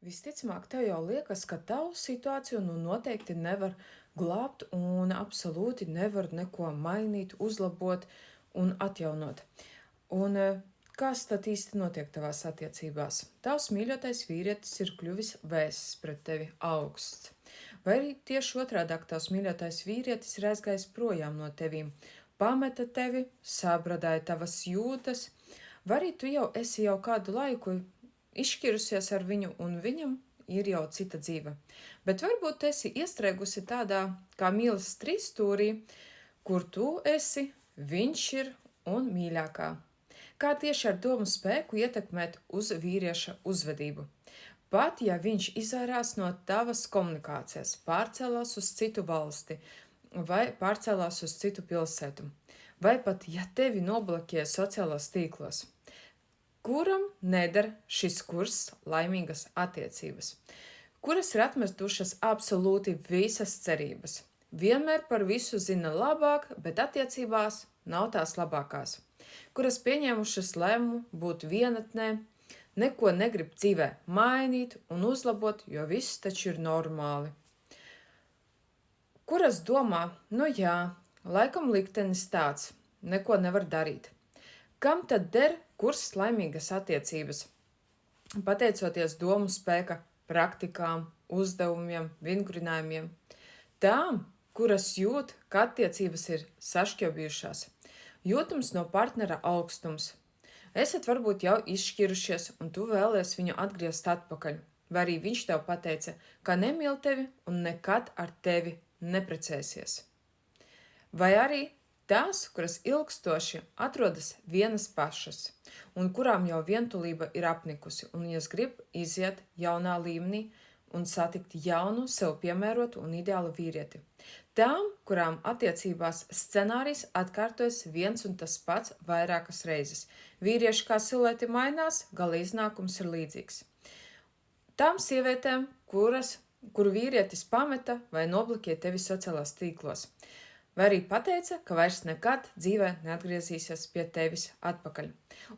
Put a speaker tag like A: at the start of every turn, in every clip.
A: Visticamāk, tev jau liekas, ka tavu situāciju noteikti nevar glābt un absolūti nevar neko mainīt, uzlabot un atjaunot. Kas tad īsti notiek tavās attiecībās? Tavs mīļotais vīrietis ir kļuvis vēss pret tevi augsts. Vai arī tieši otrādāk tavs mīļotais vīrietis ir aizgājis projām no tevīm, pameta tevi, sabradāja tavas jūtas, vai arī tu jau esi kādu laiku izšķirusies ar viņu, un viņam ir jau cita dzīve. Bet varbūt esi iestrēgusi tādā kā mīlas trīsstūrī, kur tu esi, viņš ir un mīļākā. Kā tieši ar domu spēku ietekmēt uz vīrieša uzvedību? Pat ja viņš izvairās no tavas komunikācijas, pārcēlās uz citu valsti vai pārcēlās uz citu pilsētu, vai pat ja tevi nobloķē sociālos tīklos. Kuram neder šis kurs laimīgas attiecības, kuras ir atmetušas absolūti visas cerības. Vienmēr par visu zina labāk, bet attiecībās nav tās labākās, kuras pieņēmušas lēmumu būt vienatnē, neko negrib dzīvē mainīt un uzlabot, jo viss taču ir normāli. Kuras domā, laikam liktenis tāds, neko nevar darīt. Kam tad der kurs laimīgas attiecības? Pateicoties domu spēka praktikām, uzdevumiem, vingrinājumiem, tām, kuras jūt, ka attiecības ir sašķobījušās, jūtams no partnera augstums. Esat varbūt jau izšķirušies, un tu vēlies viņu atgriezt atpakaļ, vai arī viņš tev pateica, ka nemīl tevi un nekad ar tevi neprecēsies. Vai arī tās, kuras ilgstoši atrodas vienas pašas, un kurām jau vientulība ir apnikusi, un jas grib iziet jaunā līmenī un satikt jaunu, sev piemērotu un ideālu vīrieti. Tām, kurām attiecībās scenārijs atkārtojas viens un tas pats vairākas reizes. Vīrieši kā silueti mainās, gala iznākums ir līdzīgs. Tām sievietēm, kuru vīrietis pameta vai nobloķē tevi sociālās tīklos. Vai arī pateica, ka vairs nekad dzīvē neatgriezīsies pie tevis atpakaļ.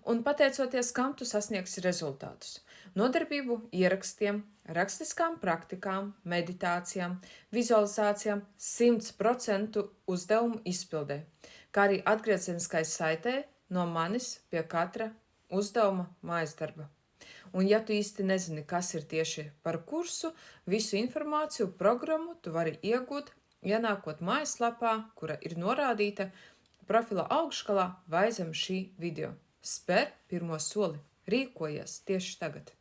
A: Un pateicoties, kam tu sasniegsi rezultātus. Nodarbību ierakstiem, rakstiskām praktikām, meditācijām, vizualizācijām, 100% uzdevumu izpildē, kā arī atgriezeniskai saitē no manis pie katra uzdevuma mājasdarba. Un ja tu īsti nezini, kas ir tieši par kursu, visu informāciju, programmu tu vari iegūt, ienākot mājaslapā, kura ir norādīta profila augšgalā vai zem šī video. Spēr pirmo soli, rīkojies tieši tagad.